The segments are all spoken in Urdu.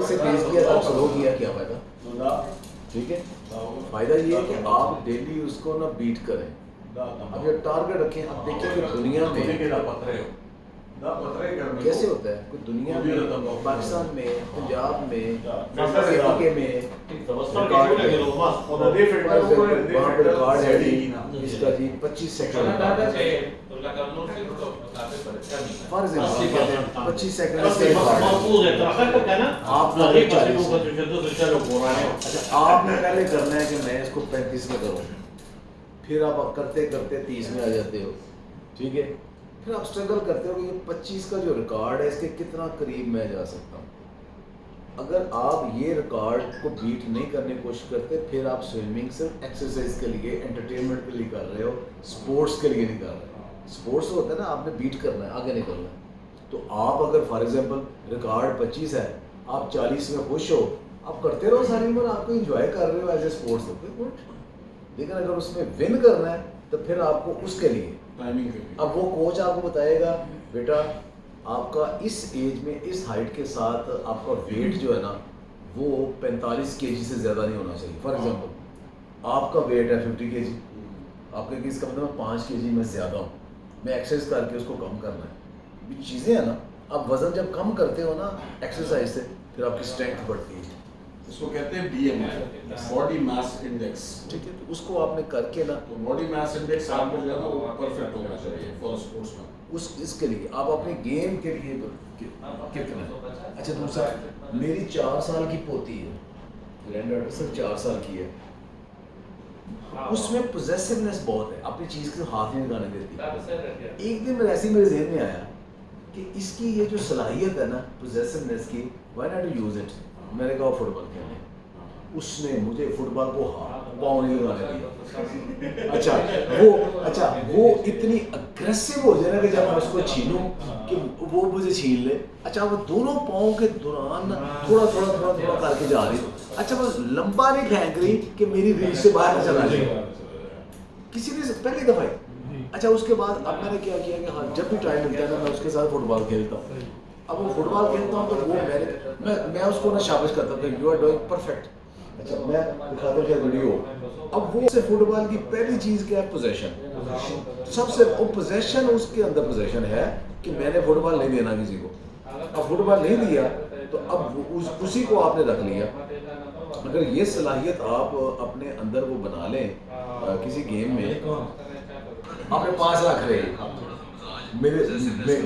سے بیچ دیا تب سلو کیا کیا فائدہ؟ ٹھیک ہے، فائدہ یہ ہے کہ آپ ڈیلی اس کو نا بیٹ کریں. اب یہ ٹارگیٹ رکھیں. اب دیکھیں کہ دنیا میں کیسے ہوتا ہے، کوئی دنیا میں پاکستان میں پنجاب میں کے میں وہاں پہ ریکارڈ ہے جی اس کا جی 25 سیکنڈ فار ایگزامپل کہتے ہیں 25 سیکنڈ سے آپ آپ نے پہلے کرنا ہے کہ میں اس کو 35 میں کروں، پھر آپ کرتے کرتے 30 میں آ جاتے ہو. ٹھیک ہے، پھر آپ اسٹرگل کرتے ہو کہ یہ 25 کا جو ریکارڈ ہے اس کے کتنا قریب میں جا سکتا ہوں. اگر آپ یہ ریکارڈ کو بیٹ نہیں کرنے کی کوشش کرتے پھر آپ سوئمنگ صرف ایکسرسائز کے لیے انٹرٹینمنٹ کے لیے کر رہے ہو، سپورٹس کے لیے نہیں کر رہے. سپورٹس ہوتا ہے نا آپ نے بیٹ کرنا ہے، آگے نکلنا ہے. تو آپ اگر فار ایگزامپل ریکارڈ 25 ہے، آپ 40 میں خوش ہو، آپ کرتے رہو ساری عمر، آپ کو انجوائے کر رہے ہو ایز اے اسپورٹس ہوتے گڈ. لیکن اگر اس میں ون کرنا ہے تو پھر آپ کو اس کے لیے اب وہ کوچ آپ کو بتائے گا بیٹا آپ کا اس ایج میں اس ہائٹ کے ساتھ آپ کا ویٹ جو ہے نا وہ 45 کے جی سے زیادہ نہیں ہونا چاہیے. فار ایگزامپل آپ کا ویٹ ہے 50 کے جی، آپ کا اس کا مطلب 5 کے جی میں زیادہ ہوں، میں ایکسرسائز کر کے اس کو کم کرنا ہے. یہ چیزیں ہیں نا، آپ وزن جب کم کرتے ہو نا ایکسرسائز سے پھر آپ کی اسٹرینتھ بڑھتی ہے. اس کو کہتے ہیں بی ایم آئی، باڈی ماس انڈیکس. ٹھیک ہے، تو اس کو آپ نے کر کے نا باڈی ماس انڈیکس آپ کو جو ہے وہ پرفیکٹ ہونا چاہیے فار اسپورٹس میں. اس کے لیے آپ اپنے گیم کے لیے کتنا ہے. اچھا دوسرا، میری 4 سال کی پوتی ہے، گرینڈ ڈاٹر صرف 4 سال کی ہے، اس میں پوزیسونیس بہت ہے، اپنی چیز کے ہاتھ نہیں لگانے دیتی. ایک دن ایسے میرے ذہن میں آیا کہ اس کی یہ جو صلاحیت ہے نا پوزیسونیس کی، وائی ناٹ یوز اٹ. میں نے کہا فٹ بال کھیلیں، اس نے مجھے فٹ بال کو پاؤں نہیں لگانے دیا. اچھا وہ اتنی اگریسو ہو جائے نا کہ جب میں اس کو چھینوں کہ وہ مجھے چھین لے. اچھا وہ دونوں پاؤں کے دوران تھوڑا کر کے جا رہی. اچھا وہ لمبا نہیں پھینک رہی کہ میری ریچ سے باہر نہ چلا جائے کسی نے پہلی دفعہ. اچھا اس کے بعد اب میں نے کیا کیا کہ ہاں جب بھی ٹائم ملتا ہے نا میں اس کے ساتھ فٹ بال کھیلتا ہوں. اب وہ فٹ بال کھیلتا ہوں تو وہ میں اس کو نا شابش کرتا ہوں کہ یو آر ڈوئنگ پرفیکٹ. اچھا میں دکھاتا ہوں کیا ویڈیو. اب وہ سے فٹ بال کی پہلی چیز کیا ہے، پوزیشن. سب سے وہ پوزیشن اس کے اندر پوزیشن ہے کہ میں نے فٹ بال نہیں دینا کسی کو. اب فٹ بال نہیں دیا تو اب اسی کو آپ نے رکھ لیا. اگر یہ صلاحیت آپ اپنے اندر وہ بنا لیں کسی گیم میں، آپ نے 5 لاکھ رہے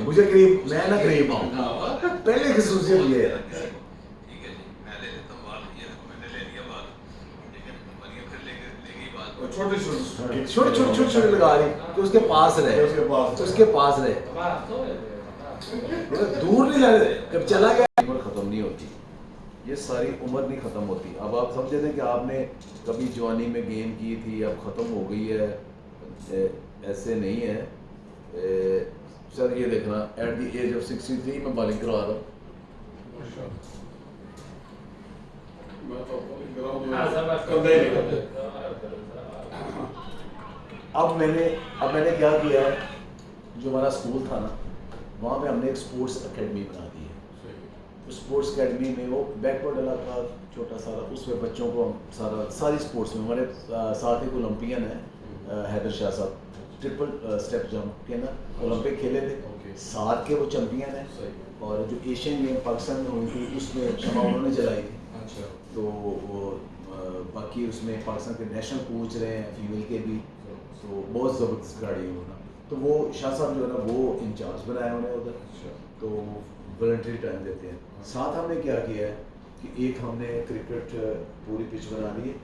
مجھے قریب میں نہ قریب آؤں. پہلے خصوصیت یہ ہے چھوٹی لگا رہی کہ اس کے پاس رہے دور نہیں جانے. جب چلا گیا عمر ختم نہیں ہوتی، یہ ساری عمر نہیں ختم ہوتی. اب آپ سمجھے تھے کہ آپ نے کبھی جوانی میں گیم کی تھی اب ختم ہو گئی ہے، ایسے نہیں ہے. سر یہ دیکھنا ایٹ دی ایج آف 63 میں بالنگ کروا رہا ہوں. اب میں نے کیا کیا، جو ہمارا اسکول تھا نا وہاں پہ ہم نے ایک اسپورٹس اکیڈمی بنا دی ہے. اسپورٹس اکیڈمی میں وہ بیک ورڈ علاقہ چھوٹا سارا، اس میں بچوں کو ساری اسپورٹس میں ہمارے ساتھ ایک اولمپئن ہیں حیدر شاہ صاحب، ٹرپل اسٹیپ جمپ کے نا اولمپک کھیلے تھے، 7 کے وہ چیمپئن ہیں. اور جو ایشین گیم پاکستان میں ہوئی تھی اس میں شمع انہوں نے چلائی تھی. تو وہ باقی اس میں پاکستان کے نیشنل کوچ رہے ہیں فیمیل کے بھی، تو بہت زبردست کھلاڑی ہے ہونا. تو وہ شاہ صاحب جو ہے نا وہ انچارج بنایا انہیں ادھر، تو والنٹری ٹائم دیتے ہیں. ساتھ ہم نے کیا کیا ہے کہ ایک ہم نے کرکٹ پوری پچ بنا لی ہے،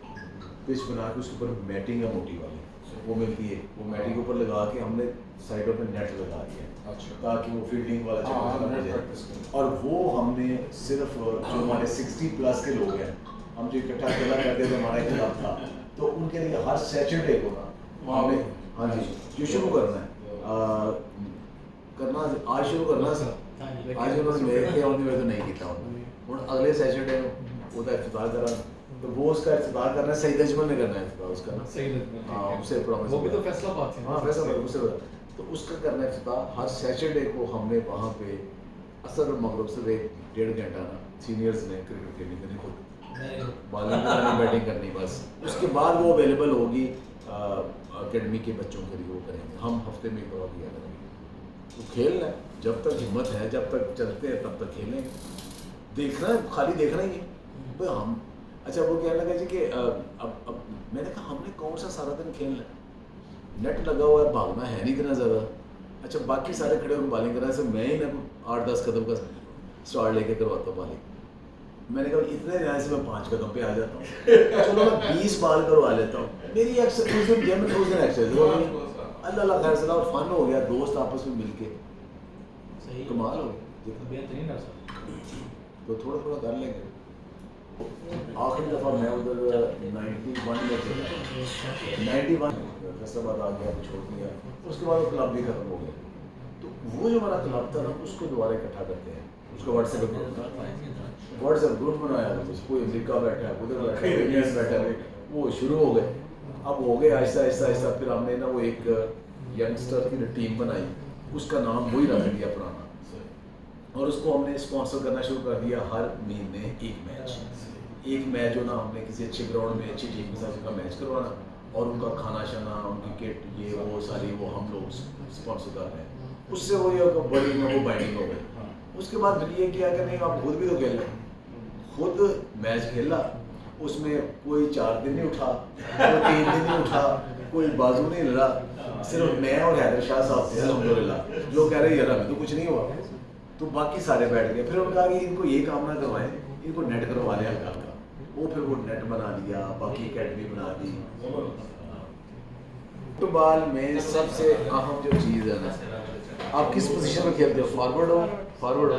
پچ بنا کے اس کے اوپر میٹنگ ہے موٹی والی وہ ملتی ہے، وہ میٹنگ کے اوپر لگا کے ہم نے سائڈوں پہ نیٹ لگا دیا تاکہ وہ فیلڈنگ والا چکر نہ جائے. اور وہ ہم نے صرف جو ہمارے 60 پلس کے لوگ ہیں، ہم جو اکٹھا کھیلا کرتے تھے ہمارا ایک کلب تھا، تو ان کے لیے ہر سیٹرڈے کو نا ہمیں ہاں جی یہ شروع کرنا ہے آج شروع کرنا سر. آج انہوں نے میرے کیا میرے تو نہیں کیا ہوں اگلے سیٹرڈے وہ افتتاح کرا. تو وہ اس کا افتتاح کرنا ہے سعید اجمل نے کرنا ہے افتتاح اس کا نا. ہاں اسے وہ بھی تو فیصلہ بات ہے. ہاں فیصلہ بات اسے تو اس کا کرنا ہے افتتاح. ہر سیٹرڈے کو ہم نے وہاں پہ اثر مغرب سے 1.5 گھنٹہ نا سینئرز نے کرکٹ کھیلنی کرنی خود بالنگ کرنی بیٹنگ کرنی بس. اس کے بعد وہ اویلیبل ہوگی اکیڈمی کے بچوں کے لیے, وہ کریں گے. ہم ہفتے میں ایک دفعہ کیا کریں گے. تو کھیلنا ہے جب تک ہمت ہے, جب تک چلتے ہیں تب تک کھیلیں. دیکھنا ہے, خالی دیکھنا ہی ہے بھائی ہم. اچھا وہ کہنے لگا جی کہ اب میں نے کہا ہم نے کون سا سارا دن کھیلنا ہے, نیٹ لگا ہوا ہے, بھاگنا ہے نہیں اتنا زیادہ. اچھا باقی سارے کھڑے ہو کے بالنگ کر رہے ہیں, میں ہی نہ 8-10 قدم کا اسٹارٹ لے کے کرواتا ہوں بالنگ. میں نے کہا اتنے رہنے سے میں 5 قدم پہ آ جاتا ہوں, چلو میں 20 بال کروا لیتا ہوں. میری ایکسرسائز ایکسرسائز ہو گئی, اللہ اللہ خیر صلاح, اور فن ہو گیا, دوست آپس میں مل کے کمال ہو گیا. تو تھوڑا تھوڑا کر لیں گے. آخری دفعہ میں ادھر 91 میں تھا, 91 فیصل آباد آ گیا, چھوڑ دیا. اس کے بعد وہ کلب بھی ختم ہو گیا. تو وہ جو ہمارا کلب تھا نا, اس کو دوبارہ اکٹھا کرتے ہیں. اس کو واٹس ایپ گروپ بنایا, کوئی امریکہ بیٹھا ہے, ادھر بیٹھا ہے, انگلینڈ بیٹھا ہے, وہ شروع ہو گئے. اب ہو گئے آہستہ آہستہ آہستہ. پھر ہم نے نا وہ ایک ینگسٹر کی ٹیم بنائی, اس کا نام وہی رکھ دیا پرانا, اور اس کو ہم نے اسپانسر کرنا شروع کر دیا. ہر مہینے ایک میچ جو نا ہم نے کسی اچھے گراؤنڈ میں اچھی ٹیم کے ساتھ کا میچ کروانا, اور ان کا کھانا شانا, ان کی کٹ, یہ وہ ساری وہ ہم لوگ اسپانسر کر رہے ہیں. اس سے وہ یہ بڑی میں وہ بائنڈنگ ہو گئی. اس کے بعد پھر یہ کیا کہ نہیں آپ خود بھی تو کھیل لیں. خود میچ کھیلا, اس میں کوئی 4 دن نہیں اٹھا, کوئی 3 دن نہیں اٹھا, کوئی بازو نہیں لڑا. صرف میں اور حیدر شاہ صاحب تھے الحمدللہ, جو کہہ رہے یار ہمیں تو کچھ نہیں ہوا. تو باقی سارے بیٹھ گئے. پھر انہوں نے کہا کہ ان کو یہ کام نہ کروائیں, ان کو نیٹ کروا لیں ہلکا ہلکا. وہ پھر وہ نیٹ بنا دیا, باقی اکیڈمی بنا دی. فٹ بال میں سب سے اہم جو چیز ہے نا, آپ کس پوزیشن میں کھیلتے ہو, فارورڈ ہو, فارورڈ ہو.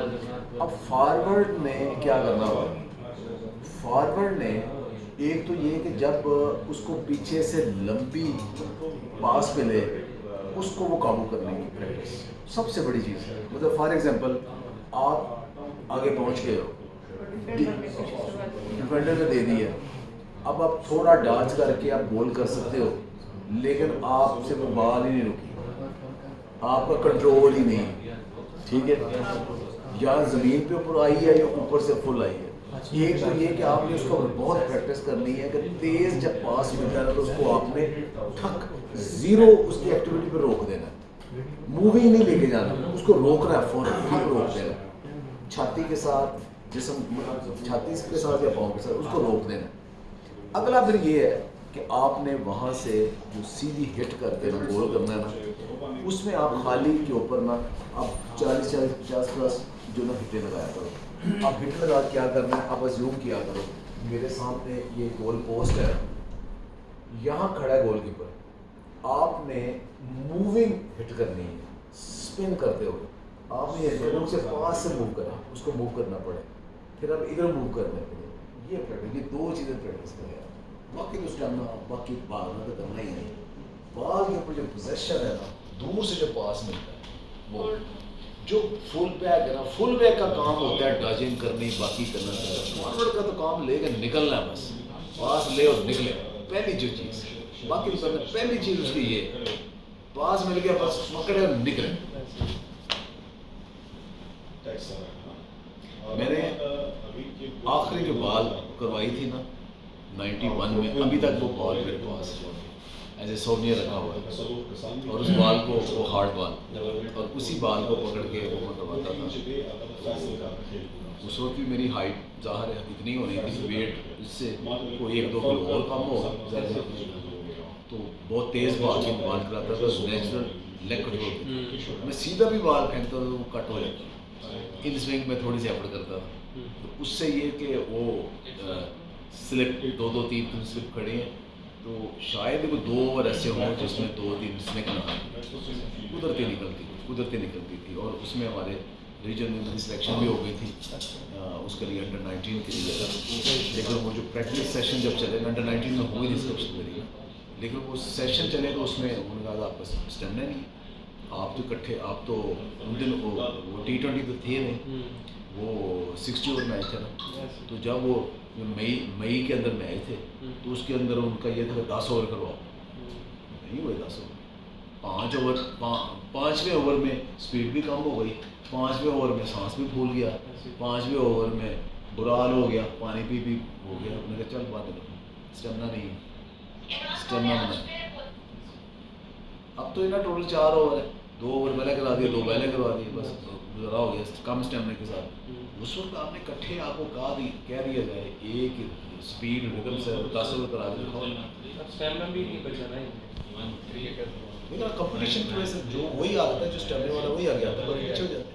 اب فارورڈ نے کیا کرنا ہوگا, فارورڈ نے ایک تو یہ کہ جب اس کو پیچھے سے لمبی پاس ملے, اس کو وہ قابو کرنے کی پریکٹس سب سے بڑی چیز ہے. مطلب فار ایگزامپل آپ آگے پہنچ گئے ہو, ڈیفینڈر نے دے دی ہے, اب آپ تھوڑا ڈانس کر کے آپ گول کر سکتے ہو, لیکن آپ سے وہ بال ہی نہیں رکی, آپ کا کنٹرول ہی نہیں, ٹھیک ہے, یا زمین پہ اوپر آئی ہے یا اوپر سے فل آئی ہے. ایک تو یہ کہ آپ نے اس کو بہت پریکٹس کرنی ہے کہ تیز جب پاس ملتا ہے تو اس کو آپ نے ٹھک زیرو اس کی ایکٹیویٹی پہ روک دینا, موونگ نہیں لے کے جانا, اس کو روکنا ہے, فوراً روک دینا, چھاتی کے ساتھ, جسم چھاتی کے ساتھ یا پاؤں کے ساتھ اس کو روک دینا. اگلا پھر یہ ہے کہ آپ نے وہاں سے جو سیدھی ہٹ کر کے گول کرنا ہے نا, اس میں آپ خالی کے اوپر نا آپ 40-50+ جو نا ہٹیں لگایا کرو. آپ ہٹ لگا کیا کرنا ہے, آپ ازیوم کیا کرو میرے سامنے یہ گول پوسٹ ہے, یہاں کھڑا ہے گول کیپر, آپ نے موونگ ہٹ کرنی ہے, اسپن کرتے ہوئے آپ نے یہ سے پاس سے موو کریں, اس کو موو کرنا پڑے, پھر آپ ادھر موو کرنے پڑے. یہ پریکٹس, یہ 2 چیزیں پریکٹس کریں. باقی اس ٹائم باقی بھاگنا تو کرنا ہی نہیں. بال کے اوپر جو پوزیشن ہے نا, دور سے جو پاس ملتا ہے, وہ جو فل بیک ہے نا, فل بیک کا کام ہوتا ہے ڈاجنگ کرنی, باقی کرنا. فارورڈ کا تو کام لے کے نکلنا ہے, بس پاس لے اور نکلے, پہلی جو چیز. باقی پہلی چیز اس کی یہ, پاس مل گیا بس پکڑے اور نکلے. میں نے آخری جو بال کروائی تھی نا 91 میں, ابھی تک وہ بال میرے پاس ایز اے سوونیر رکھا ہوا ہے, اور اس بال کو وہ ہارڈ بال, اور اسی بال کو پکڑ کے وہ کرواتا تھا. اس وقت بھی میری ہائٹ ظاہر ہے اتنی ہونی تھی, ویٹ اس سے کوئی 1-2 کلو اور کم ہو, تو بہت تیز بال کی بال کراتا تھا. نیچرل لیگ کنٹرول, میں سیدھا بھی بال پھینکتا تھا وہ کٹ ہو جاتا. ان سوئنگ میں تھوڑی سی ایفرٹ کرتا تھا, تو اس سے یہ کہ وہ سلپ 2-3 سلپ کھڑے ہیں, تو شاید کوئی 2 اوور ایسے ہوں جس میں 2-3 سنک نہ آئے, قدرتی نکلتی تھی. اور اس میں ہمارے ریجن میں میری سلیکشن بھی ہو گئی تھی اس کے لیے انڈر 19 کے لیے. لیکن وہ جو پریکٹس سیشن جب چلے, انڈر 19 میں ہوئی تھی سلیکشن میری, لیکن وہ سیشن چلے تو اس میں انہوں نے کہا آپ کا اسٹیمنا نہیں, آپ تو اکٹھے, آپ تو ان دن وہ T20 تو تھے نہیں, وہ 60 اوور میچ تھا نا. تو جب وہ مئی کے اندر میچ تھے, تو اس کے اندر ان کا یہ تھا 10 اوور کرواؤ, نہیں ہوئے 10 اوور. 5 اوور, 5ویں اوور میں اسپیڈ بھی کم ہو گئی, 5ویں اوور میں سانس بھی پھول گیا, 5ویں اوور میں برا حال ہو گیا, پانی پی پی ہو گیا, اپنے کہا چل بات کرو, اسٹیمنا نہیں, اسٹیمنا بنا. اب تو نا ٹوٹل 4 اوور ہے, 2 اوور پہلے کرا دیے, 2 پہلے کروا دیے, بس گزارا ہو گیا کم اسٹیمنا کے ساتھ. اس وقت آپ نے کٹھے آپ کو کہہ دیا جائے ایک اسپیڈ ریدم سے 10 اوور کرا دیا, اسٹیمنا بھی نہیں بچا نا. کمپٹیشن کی وجہ سے جو وہی آتا ہے جو اسٹیمنا والا وہی آ گیا آتا ہے, پیچھے ہو جاتا ہے.